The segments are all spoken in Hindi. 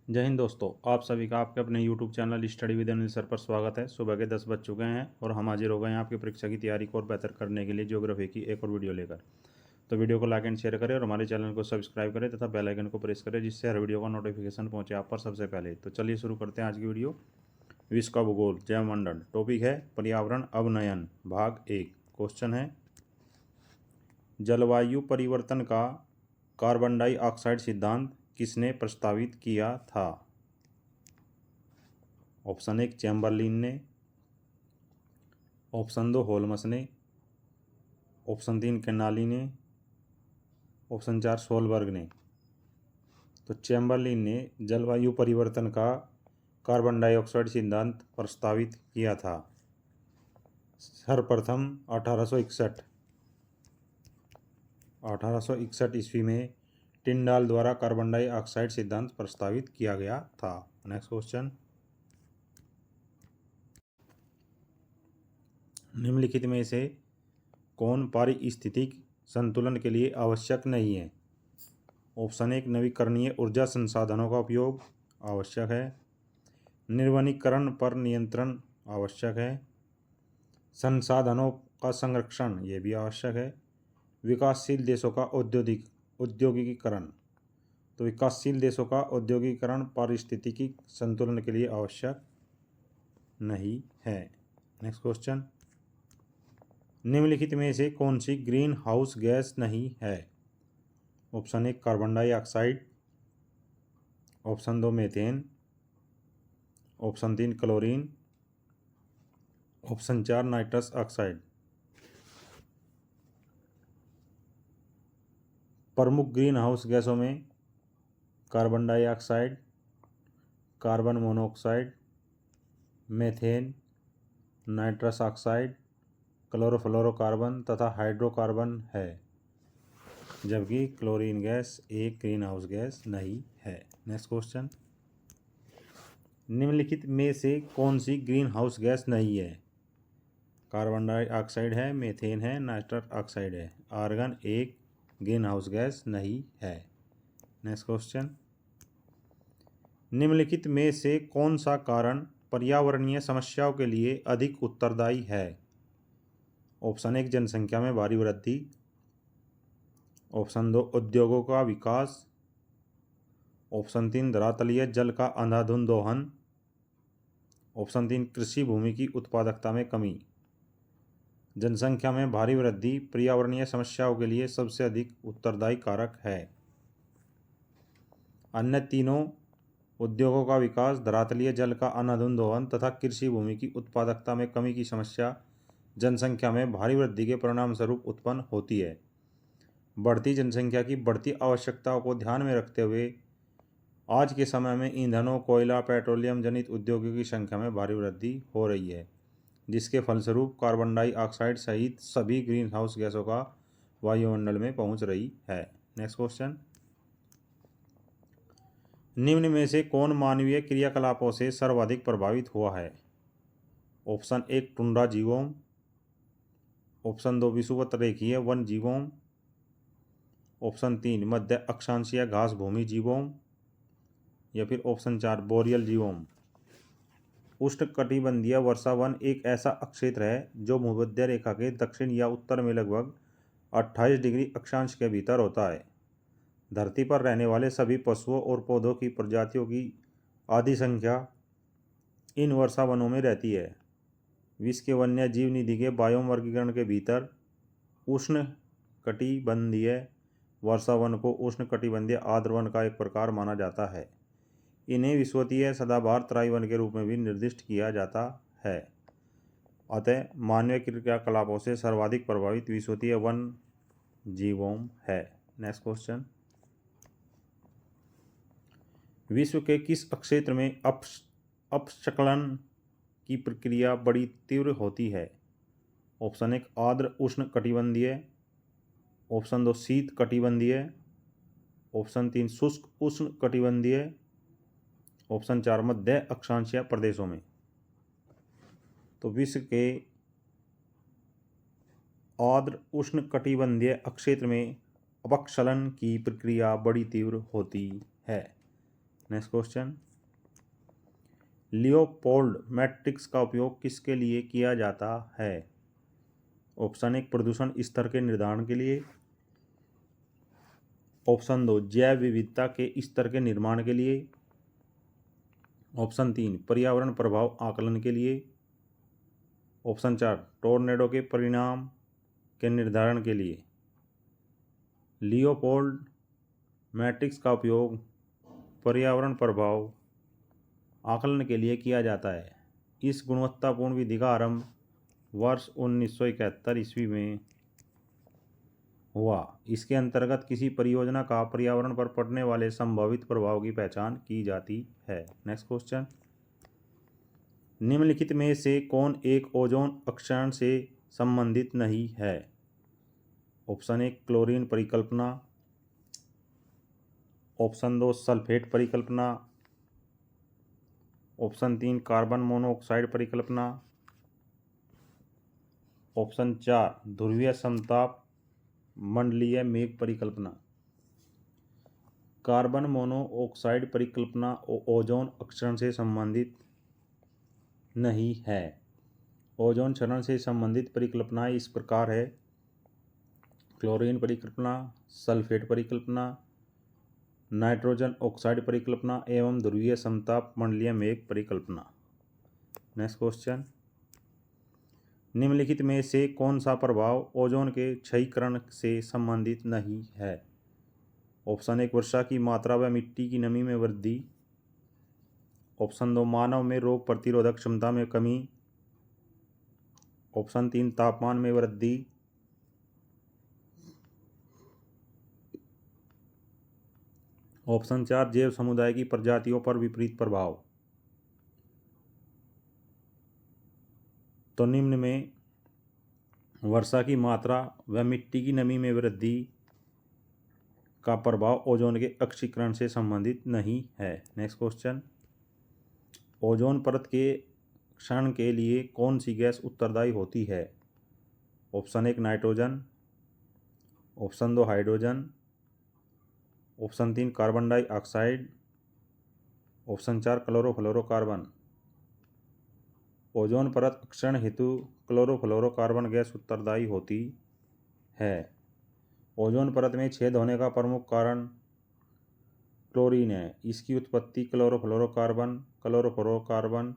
जय हिंद दोस्तों, आप सभी का आपके अपने YouTube channel study with Anil sir पर स्वागत है। सुबह के 10 बज चुके हैं और हम हाजिर हो गए हैं आपकी परीक्षा की तैयारी को और बेहतर करने के लिए ज्योग्राफी की एक और वीडियो लेकर। तो वीडियो को लाइक एंड शेयर करें और हमारे चैनल को सब्सक्राइब करें तथा बेल आइकन को प्रेस करें जिससे हर वीडियो का नोटिफिकेशन पहुंचे आप पर सबसे पहले। तो चलिए शुरू करते हैं आज की वीडियो। विश्व का भूगोल, जैवमंडल। टॉपिक है पर्यावरण अवनयन, भाग 1। क्वेश्चन है, जलवायु परिवर्तन का कार्बन डाइऑक्साइड सिद्धांत किसने प्रस्तावित किया था? ऑप्शन 1 चैम्बरलिन ने, ऑप्शन 2 होल्मस ने, ऑप्शन 3 केनाली ने, ऑप्शन 4 सोलबर्ग ने। तो चैम्बरलिन ने जलवायु परिवर्तन का कार्बन डाइऑक्साइड सिद्धांत प्रस्तावित किया था सर्वप्रथम 1861 ईस्वी में टिंडाल द्वारा कार्बन डाइऑक्साइड सिद्धांत प्रस्तावित किया गया था। नेक्स्ट क्वेश्चन, निम्नलिखित में से कौन पारिस्थितिक संतुलन के लिए आवश्यक नहीं है? ऑप्शन 1 नवीकरणीय ऊर्जा संसाधनों का उपयोग आवश्यक है, निर्वनीकरण पर नियंत्रण आवश्यक है, संसाधनों का संरक्षण ये भी आवश्यक है, विकासशील देशों का औद्योगिकीकरण। तो विकासशील देशों का औद्योगिकीकरण पारिस्थितिकी संतुलन के लिए आवश्यक नहीं है। नेक्स्ट क्वेश्चन, निम्नलिखित में से कौन सी ग्रीन हाउस गैस नहीं है? Option 1 carbon dioxide, option 2 methane, option 3 chlorine, option 4 nitrous oxide. प्रमुख ग्रीन हाउस गैसों में carbon dioxide, carbon monoxide, methane, nitrous oxide, chlorofluorocarbon तथा हाइड्रोकार्बन है, जबकि क्लोरीन गैस एक ग्रीन हाउस गैस नहीं है। नेक्स्ट क्वेश्चन, निम्नलिखित में से कौन सी ग्रीन हाउस गैस नहीं है? कार्बन डाइऑक्साइड है, मीथेन है, नाइट्रस ऑक्साइड है। आर्गन एक ग्रीन हाउस गैस नहीं है। नेक्स्ट क्वेश्चन, निम्नलिखित में से कौन सा कारण पर्यावरणीय समस्याओं के लिए अधिक उत्तरदायी है? ऑप्शन 1 जनसंख्या में भारी वृद्धि, ऑप्शन 2 उद्योगों का विकास, ऑप्शन 3 धरातलीय जल का अंधाधुंध दोहन, ऑप्शन 3 कृषि भूमि की उत्पादकता में कमी। जनसंख्या में भारी वृद्धि पर्यावरणीय समस्याओं के लिए सबसे अधिक उत्तरदायी कारक है। अन्य तीनों उद्योगों का विकास, धरातलीय जल का अंधाधुंध दोहन तथा कृषि भूमि की उत्पादकता में कमी की समस्या जनसंख्या में भारी वृद्धि के परिणाम स्वरूप उत्पन्न होती है। बढ़ती जनसंख्या की बढ़ती आवश्यकताओं को ध्यान में रखते हुए आज के समय में ईंधनों, कोयला, पेट्रोलियम जनित उद्योगों की संख्या में भारी वृद्धि हो रही है, जिसके फलस्वरूप कार्बन डाइऑक्साइड सहित सभी ग्रीन हाउस गैसों का वायुमंडल में पहुंच रही है। नेक्स्ट क्वेश्चन, निम्न में से कौन मानवीय क्रियाकलापों से सर्वाधिक प्रभावित हुआ है? ऑप्शन 1 टुंड्रा जीवोम, ऑप्शन 2 विषुवत रेखीय वन जीवोम, ऑप्शन 3 मध्य अक्षांशीय घास भूमि जीवोम, या फिर ऑप्शन 4 बोरियल जीवोम। उष्णकटिबंधीय वर्षा वन एक ऐसा क्षेत्र है जो भूमध्य रेखा के दक्षिण या उत्तर में लगभग 28 डिग्री अक्षांश के भीतर होता है। धरती पर रहने वाले सभी पशुओं और पौधों की प्रजातियों की आधी संख्या इन वर्षा वनों में रहती है। विश्व के वन्य जीव निधि के बायोम वर्गीकरण के भीतर उष्णकटिबंधीय वर्षा वन को उष्णकटिबंधीय आर्द्र वन का एक प्रकार माना जाता है। इन्हें विश्ववीय सदाबहार तराई वन के रूप में भी निर्दिष्ट किया जाता है। अतः मानवीय क्रियाकलापों से सर्वाधिक प्रभावित विश्ववीय वन जीवोम है। नेक्स्ट क्वेश्चन, विश्व के किस क्षेत्र में अपशकलन की प्रक्रिया बड़ी तीव्र होती है? ऑप्शन 1 आर्द्र उष्ण कटिबंधीय, ऑप्शन 2 शीत कटिबंधीय, ऑप्शन 3 शुष्क उष्ण कटिबंधीय, ऑप्शन 4 मध्य अक्षांशीय प्रदेशों में। तो विश्व के आर्द्र उष्ण कटिबंधीय क्षेत्र में अपक्षलन की प्रक्रिया बड़ी तीव्र होती है। नेक्स्ट क्वेश्चन, लियोपोल्ड मैट्रिक्स का उपयोग किसके लिए किया जाता है? ऑप्शन 1 प्रदूषण स्तर के निर्धारण के लिए, ऑप्शन 2 जैव विविधता के स्तर के निर्माण के लिए, ऑप्शन 3 पर्यावरण प्रभाव आकलन के लिए, ऑप्शन 4 टोर्नेडो के परिणाम के निर्धारण के लिए। लियोपोल्ड मैट्रिक्स का उपयोग पर्यावरण प्रभाव आकलन के लिए किया जाता है। इस गुणवत्तापूर्ण विधि का आरंभ वर्ष 1971 ईस्वी में हुआ। इसके अंतर्गत किसी परियोजना का पर्यावरण पर पड़ने वाले संभावित प्रभाव की पहचान की जाती है। नेक्स्ट क्वेश्चन, निम्नलिखित में से कौन एक ओजोन अक्षरण से संबंधित नहीं है? ऑप्शन 1 क्लोरीन परिकल्पना, ऑप्शन 2 सल्फेट परिकल्पना, ऑप्शन 3 कार्बन मोनोऑक्साइड परिकल्पना, ऑप्शन 4 ध्रुवीय समताप मंडलीय मेघ परिकल्पना। कार्बन मोनोऑक्साइड परिकल्पना ओजोन अक्षरण से संबंधित नहीं है। ओजोन क्षरण से संबंधित परिकल्पनाएं इस प्रकार है: क्लोरीन परिकल्पना, सल्फेट परिकल्पना, नाइट्रोजन ऑक्साइड परिकल्पना एवं ध्रुवीय समताप मंडलीय मेघ परिकल्पना। नेक्स्ट क्वेश्चन, निम्नलिखित में से कौन सा प्रभाव ओजोन के क्षयीकरण से संबंधित नहीं है? ऑप्शन 1 वर्षा की मात्रा व मिट्टी की नमी में वृद्धि, ऑप्शन 2 मानव में रोग प्रतिरोधक क्षमता में कमी, ऑप्शन 3 तापमान में वृद्धि, ऑप्शन 4 जैव समुदाय की प्रजातियों पर विपरीत प्रभाव। तो निम्न में वर्षा की मात्रा व मिट्टी की नमी में वृद्धि का प्रभाव ओजोन के अक्षीकरण से संबंधित नहीं है। नेक्स्ट क्वेश्चन, ओजोन परत के क्षरण के लिए कौन सी गैस उत्तरदायी होती है? Option 1 nitrogen, option 2 hydrogen, option 3 carbon dioxide, option 4 chlorofluorocarbon. Ozone परत क्षरण हेतु क्लोरोफ्लोरोकार्बन गैस उत्तरदायी होती है। ओजोन परत में छेद होने का प्रमुख कारण क्लोरीन है। इसकी उत्पत्ति chlorofluorocarbon, chlorofluorocarbon,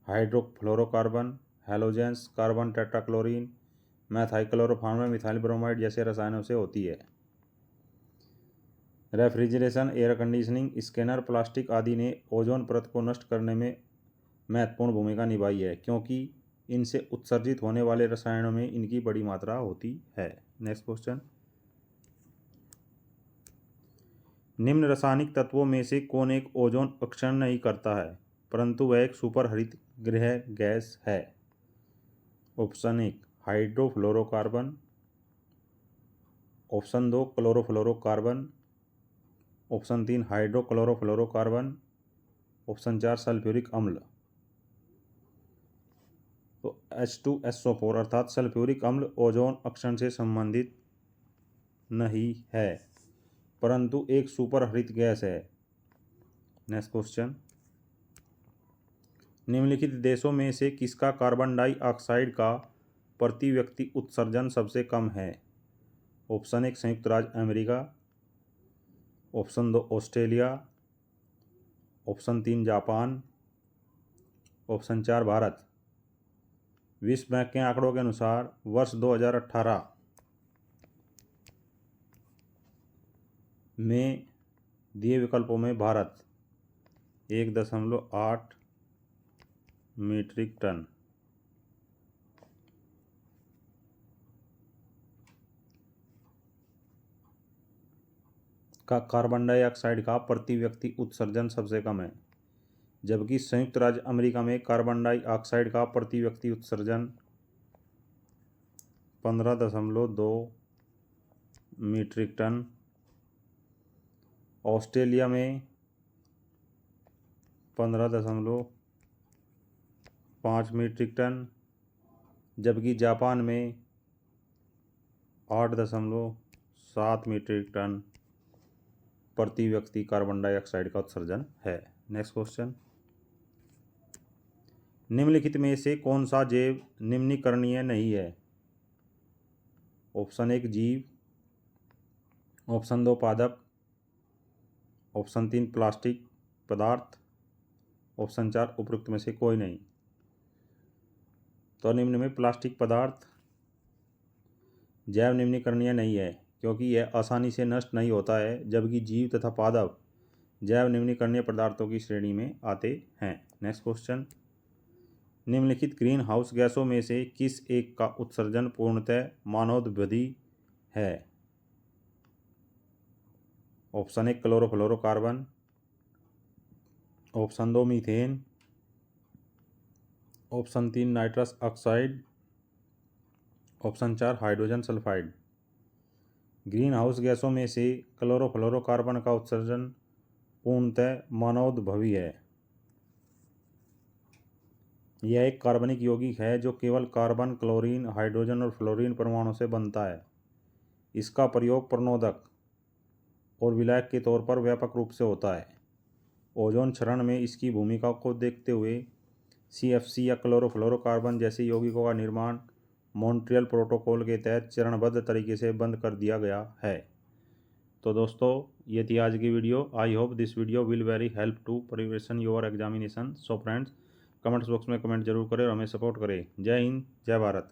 hydrofluorocarbon, halogens, carbon tetrachlorine, methyl chloroform, methyl bromide जैसे रसायनों से होती है। Refrigeration, air conditioning, scanner, plastic आदि ने ओजोन परत को नष्ट करने में महत्वपूर्ण भूमिका निभाई है, क्योंकि इनसे उत्सर्जित होने वाले रसायनों में इनकी बड़ी मात्रा होती है। नेक्स्ट क्वेश्चन, निम्न रासायनिक तत्वों में से कौन एक ओजोन अक्षरण नहीं करता है परंतु वह एक सुपर हरित गृह गैस है? Option 1 hydrofluorocarbon, option 2 chlorofluorocarbon, option 3 hydrochlorofluorocarbon, option 4 sulphuric अम्ल। तो H2SO4 अर्थात सल्फ्यूरिक अम्ल ओजोन अक्षरण से संबंधित नहीं है परंतु एक सुपर हरित गैस है। नेक्स्ट क्वेश्चन, निम्नलिखित देशों में से किसका कार्बन डाइऑक्साइड का प्रति व्यक्ति उत्सर्जन सबसे कम है? ऑप्शन 1 संयुक्त राज्य America, option 2 Australia, option 3 Japan, option 4 Bharat. विश्व बैंक के आंकड़ों के अनुसार वर्ष 2018 में दिए विकल्पों में भारत 1.8 मीट्रिक टन, का कार्बन डाइऑक्साइड का प्रति व्यक्ति उत्सर्जन सबसे कम है, जबकि संयुक्त राज्य अमेरिका में कार्बन डाइऑक्साइड का प्रति व्यक्ति उत्सर्जन 15.2 मीट्रिक टन, ऑस्ट्रेलिया में 15.5 मीट्रिक टन, जबकि जापान में 8.7 मीट्रिक टन प्रति व्यक्ति कार्बन डाइऑक्साइड का उत्सर्जन है। नेक्स्ट क्वेश्चन, निम्नलिखित में से कौन सा जैव निम्नीकरणीय नहीं है? ऑप्शन 1 जीव, ऑप्शन 2 पादप, ऑप्शन 3 प्लास्टिक पदार्थ, ऑप्शन 4 उपरोक्त में से कोई नहीं। तो निम्न में प्लास्टिक पदार्थ जैव निम्नीकरणीय नहीं है क्योंकि यह आसानी से नष्ट नहीं होता है, जबकि जीव तथा पादप जैव निम्नीकरणीय पदार्थों की श्रेणी में आते हैं। नेक्स्ट क्वेश्चन, निम्नलिखित ग्रीन हाउस गैसों में से किस एक का उत्सर्जन पूर्णतः मानवोद्भावी है? Option 1 chlorofluorocarbon, option 2 methane, option 3 nitrous oxide, option 4 hydrogen sulphide. Green house गैसों में से क्लोरोफ्लोरोकार्बन का उत्सर्जन पूर्णतः मानवोद्भावी है। यह एक कार्बनिक यौगिक है जो केवल कार्बन, क्लोरीन, हाइड्रोजन और फ्लोरीन परमाणु से बनता है। इसका प्रयोग प्रणोदक और विलायक के तौर पर व्यापक रूप से होता है। ओजोन क्षरण में इसकी भूमिका को देखते हुए CFC या क्लोरोफ्लोरोकार्बन जैसे यौगिकों का निर्माण मॉन्ट्रियल प्रोटोकॉल के तहत चरणबद्ध तरीके से बंद कर दिया गया है। तो दोस्तों, ये थी आज की video. I hope this video will very help to preparation your examination. So friends, comments box में कमेंट जरूर करें और हमें सपोर्ट करें। जय हिंद, जय भारत।